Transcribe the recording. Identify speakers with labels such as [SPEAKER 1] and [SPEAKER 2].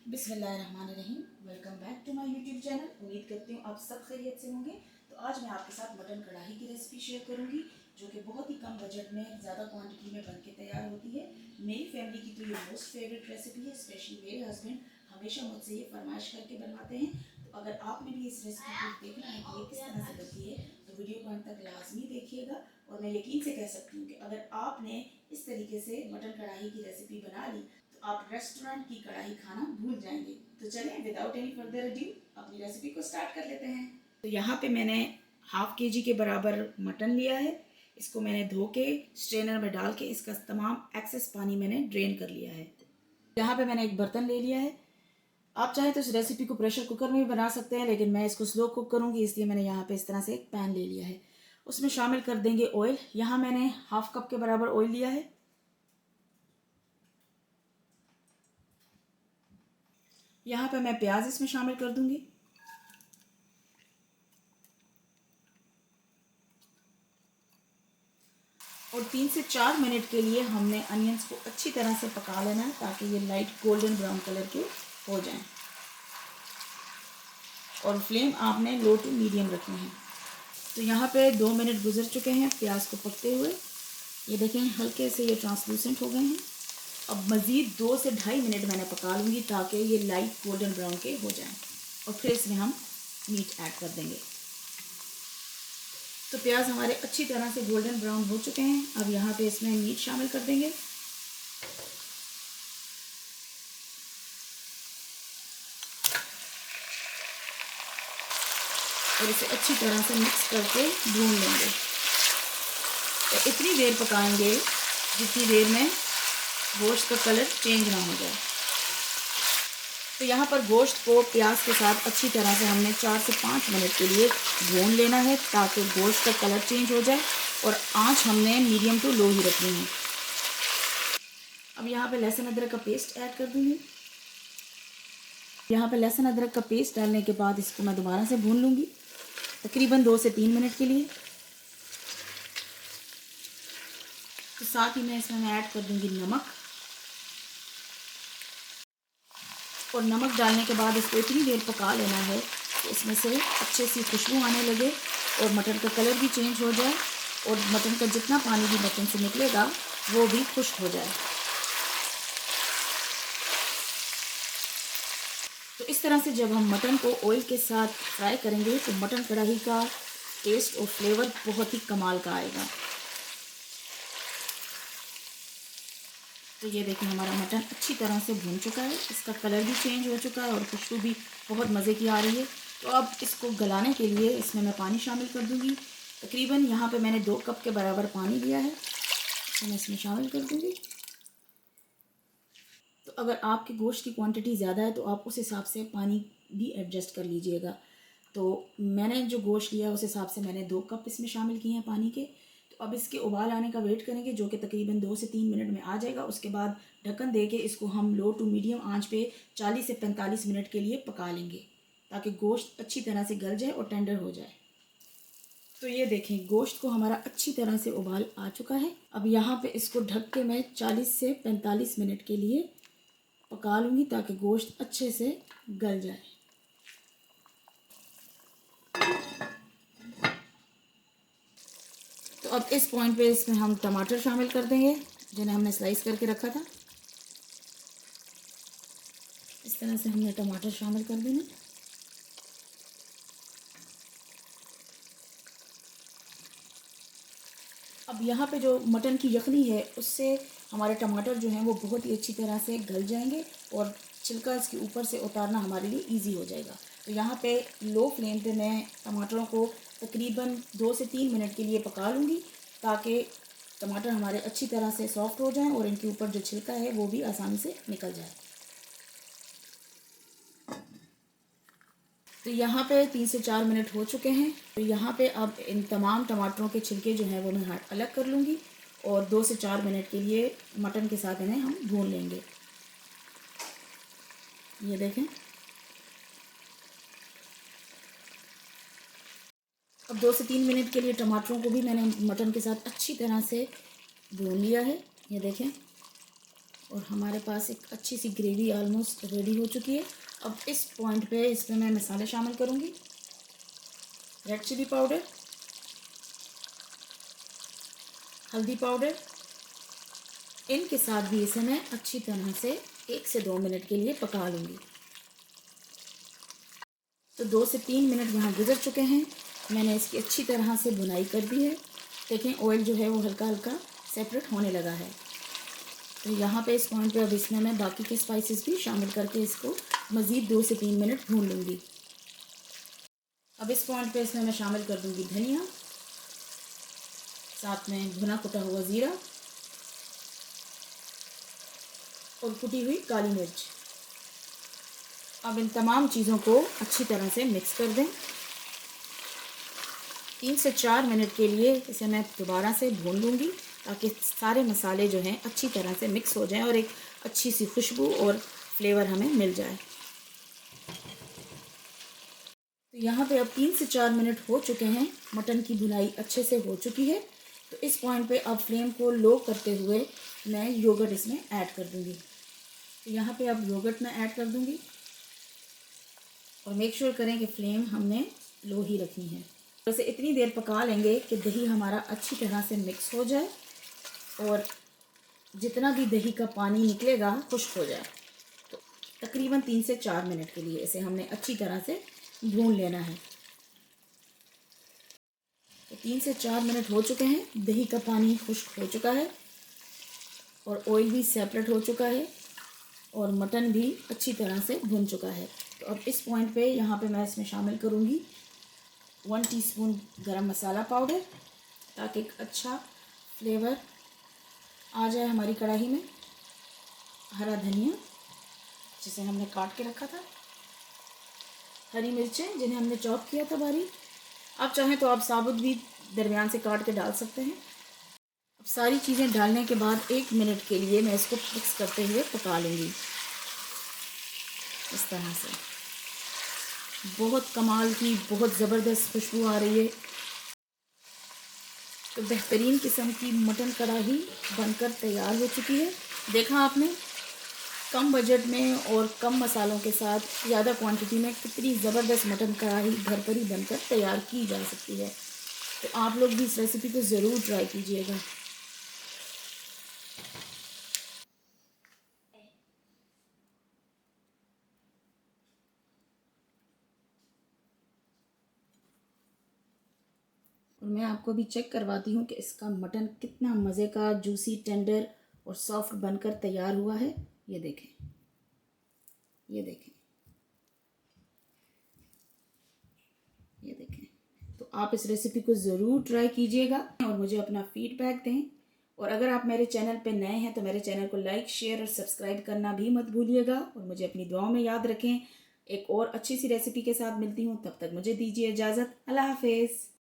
[SPEAKER 1] बिस्मिल्लाहिर्रहमानिर्रहीम। Welcome back to my YouTube channel. उम्मीद करती हूँ आप सब खैरियत से होंगे। तो आज मैं आपके साथ मटन कढ़ाई की रेसिपी शेयर करूँगी, जो कि बहुत ही कम बजट में ज़्यादा क्वांटिटी में बन के तैयार होती है। मेरी फैमिली की तो ये मोस्ट फेवरेट रेसिपी है। स्पेशली मेरे हस्बैंड हमेशा मुझसे ये फरमाइश करके बनवाते हैं। तो अगर आपने भी इस रेसिपी को देखना है कि ये किस तरह से बनती है, तो वीडियो को अंत तक लाजमी देखिएगा। और मैं यकीन से कह सकती हूँ कि अगर आपने इस तरीके से मटन कढ़ाई की रेसिपी बना ली तो आप रेस्टोरेंट की कढ़ाई खाना भूल जाएंगे। तो चलें विदाउट एनी फर्दर अड्यू अपनी रेसिपी को स्टार्ट कर लेते हैं। तो यहाँ पे मैंने हाफ केजी के बराबर मटन लिया है। इसको मैंने धो के स्ट्रेनर में डाल के इसका तमाम एक्सेस पानी मैंने ड्रेन कर लिया है। यहाँ पे मैंने एक बर्तन ले लिया है। आप चाहें तो इस रेसिपी को प्रेशर कुकर में भी बना सकते हैं, लेकिन मैं इसको स्लो कुक करूँगी, इसलिए मैंने यहाँ पे इस तरह से एक पैन ले लिया है। उसमें शामिल कर देंगे ऑयल। यहाँ मैंने हाफ कप के बराबर ऑयल लिया है। यहाँ पे मैं प्याज इसमें शामिल कर दूंगी। और 3 से 4 मिनट के लिए हमने अनियंस को अच्छी तरह से पका लेना है, ताकि ये लाइट गोल्डन ब्राउन कलर के हो जाएं। और फ्लेम आपने लो टू मीडियम रखनी है। तो यहाँ पे 2 मिनट गुजर चुके हैं प्याज को पकते हुए। ये देखें हल्के से ये ट्रांसलूसेंट हो गए हैं। अब मज़ीद 2 से 2.5 मिनट मैंने पका लूँगी, ताकि ये लाइट गोल्डन ब्राउन के हो जाएं। और फिर इसमें हम मीट ऐड कर देंगे। तो प्याज हमारे अच्छी तरह से गोल्डन ब्राउन हो चुके हैं। अब यहाँ पे इसमें मीट शामिल कर देंगे। और इसे अच्छी तरह से मिक्स करके भून लेंगे। तो इतनी देर पकाएंगे जितनी देर में गोश्त का कलर चेंज ना हो जाए। तो यहाँ पर गोश्त को प्याज के साथ अच्छी तरह से हमने 4 से 5 मिनट के लिए भून लेना है, ताकि गोश्त का कलर चेंज हो जाए। और आंच हमने मीडियम टू लो ही रखनी है। अब यहाँ पे लहसुन अदरक का पेस्ट ऐड कर दूँगी। यहाँ पे लहसुन अदरक का पेस्ट डालने के बाद इसको मैं दोबारा से भून लूँगी, तकरीबन 2 से 3 मिनट के लिए। तो साथ ही में इसमें मैं ऐड कर दूँगी नमक। और नमक डालने के बाद इसको इतनी देर पका लेना है कि इसमें से अच्छे सी खुशबू आने लगे और मटन का कलर भी चेंज हो जाए, और मटन का जितना पानी भी मटन से निकलेगा वो भी खुश्क हो जाए। तो इस तरह से जब हम मटन को ऑयल के साथ फ्राई करेंगे तो मटन कढ़ाई का टेस्ट और फ्लेवर बहुत ही कमाल का आएगा। तो ये देखिए हमारा मटन अच्छी तरह से भून चुका है, इसका कलर भी चेंज हो चुका है और खुशबू भी बहुत मज़े की आ रही है। तो अब इसको गलाने के लिए इसमें मैं पानी शामिल कर दूंगी। तकरीबन यहाँ पे मैंने 2 कप के बराबर पानी लिया है, तो मैं इसमें शामिल कर दूंगी। तो अगर आपके गोश्त की क्वांटिटी ज़्यादा है तो आप उस हिसाब से पानी भी एडजस्ट कर लीजिएगा। तो मैंने जो गोश्त लिया उस हिसाब से मैंने 2 कप इसमें शामिल किए हैं पानी के। तो अब इसके उबाल आने का वेट करेंगे, जो कि तकरीबन 2 से 3 मिनट में आ जाएगा। उसके बाद ढक्कन दे के इसको हम लो टू मीडियम आंच पे 40 से 45 मिनट के लिए पका लेंगे, ताकि गोश्त अच्छी तरह से गल जाए और टेंडर हो जाए। तो ये देखें गोश्त को हमारा अच्छी तरह से उबाल आ चुका है। अब यहाँ पे इसको ढक के मैं 40 से 45 मिनट के लिए पका लूँगी, ताकि गोश्त अच्छे से गल जाए। तो अब इस पॉइंट पे इसमें हम टमाटर शामिल कर देंगे, जिन्हें हमने स्लाइस करके रखा था। इस तरह से हमने टमाटर शामिल कर देना। अब यहाँ पे जो मटन की यखनी है उससे हमारे टमाटर जो हैं वो बहुत ही अच्छी तरह से गल जाएंगे और छिलका इसके ऊपर से उतारना हमारे लिए इजी हो जाएगा। तो यहाँ पे लो फ्लेम पे मैं टमाटरों को तकरीबन 2 से 3 मिनट के लिए पका लूँगी, ताकि टमाटर हमारे अच्छी तरह से सॉफ्ट हो जाएं और इनके ऊपर जो छिलका है वो भी आसानी से निकल जाए। तो यहाँ पे 3 से 4 मिनट हो चुके हैं। तो यहाँ पे अब इन तमाम टमाटरों के छिलके जो हैं वो मैं अलग कर लूँगी और 2 से 4 मिनट के लिए मटन के साथ इन्हें हम भून लेंगे। ये देखें अब 2 से 3 मिनट के लिए टमाटरों को भी मैंने मटन के साथ अच्छी तरह से भून लिया है। ये देखें और हमारे पास एक अच्छी सी ग्रेवी ऑलमोस्ट रेडी हो चुकी है। अब इस पॉइंट पे इसमें मैं मसाले शामिल करूँगी। रेड चिली पाउडर, हल्दी पाउडर, इनके साथ भी इसे मैं अच्छी तरह से 1 से 2 मिनट के लिए पका लूँगी। तो 2 से 3 मिनट यहाँ गुजर चुके हैं। मैंने इसकी अच्छी तरह से भुनाई कर दी है। देखें ऑयल जो है वो हल्का हल्का सेपरेट होने लगा है। तो यहाँ पे इस पॉइंट पे अब इसमें मैं बाकी के स्पाइसेस भी शामिल करके इसको मज़ीद 2 से 3 मिनट भून लूँगी। अब इस पॉइंट पे इसमें मैं शामिल कर दूँगी धनिया, साथ में भुना कुटा हुआ ज़ीरा और कुटी हुई काली मिर्च। अब इन तमाम चीज़ों को अच्छी तरह से मिक्स कर दें। 3 से 4 मिनट के लिए इसे मैं दोबारा से भून लूँगी ताकि सारे मसाले जो हैं अच्छी तरह से मिक्स हो जाएं और एक अच्छी सी खुशबू और फ्लेवर हमें मिल जाए। तो यहाँ पे अब 3 से 4 मिनट हो चुके हैं। मटन की भुनाई अच्छे से हो चुकी है। तो इस पॉइंट पे अब फ्लेम को लो करते हुए मैं योगर्ट इसमें ऐड कर दूँगी। तो यहाँ पे अब योगर्ट मैं ऐड कर दूँगी और मेक श्योर करें कि फ्लेम हमने लो ही रखनी है। वैसे इतनी देर पका लेंगे कि दही हमारा अच्छी तरह से मिक्स हो जाए और जितना भी दही का पानी निकलेगा खुश्क हो जाए। तो तकरीबन 3 से 4 मिनट के लिए इसे हमने अच्छी तरह से भून लेना है। तो 3 से 4 मिनट हो चुके हैं। दही का पानी खुश्क हो चुका है और ऑयल भी सेपरेट हो चुका है और मटन भी अच्छी तरह से भुन चुका है। तो अब इस पॉइंट पे यहाँ पे मैं इसमें शामिल करूँगी 1 टीस्पून गरम मसाला पाउडर ताकि एक अच्छा फ्लेवर आ जाए हमारी कढ़ाई में। हरा धनिया जिसे हमने काट के रखा था, हरी मिर्चें जिन्हें हमने चॉप किया था बारीक। आप चाहें तो आप साबुत भी दरमियान से काट के डाल सकते हैं। अब सारी चीज़ें डालने के बाद 1 मिनट के लिए मैं इसको मिक्स करते हुए पका लूँगी। इस तरह से बहुत कमाल की बहुत ज़बरदस्त खुशबू आ रही है। तो बेहतरीन किस्म की मटन कढ़ाई बनकर तैयार हो चुकी है। देखा आपने कम बजट में और कम मसालों के साथ ज़्यादा क्वांटिटी में कितनी ज़बरदस्त मटन कढ़ाई घर पर ही बनकर तैयार की जा सकती है। तो आप लोग भी इस रेसिपी को ज़रूर ट्राई कीजिएगा। और मैं आपको भी चेक करवाती हूँ कि इसका मटन कितना मज़े का जूसी टेंडर और सॉफ्ट बनकर तैयार हुआ है। ये देखें, ये देखें, ये देखें। तो आप इस रेसिपी को ज़रूर ट्राई कीजिएगा और मुझे अपना फीडबैक दें। और अगर आप मेरे चैनल पे नए हैं तो मेरे चैनल को लाइक, शेयर और सब्सक्राइब करना भी मत भूलिएगा और मुझे अपनी दुआओं में याद रखें। एक और अच्छी सी रेसिपी के साथ मिलती हूँ, तब तक मुझे दीजिए इजाज़त। अल्लाह हाफिज़।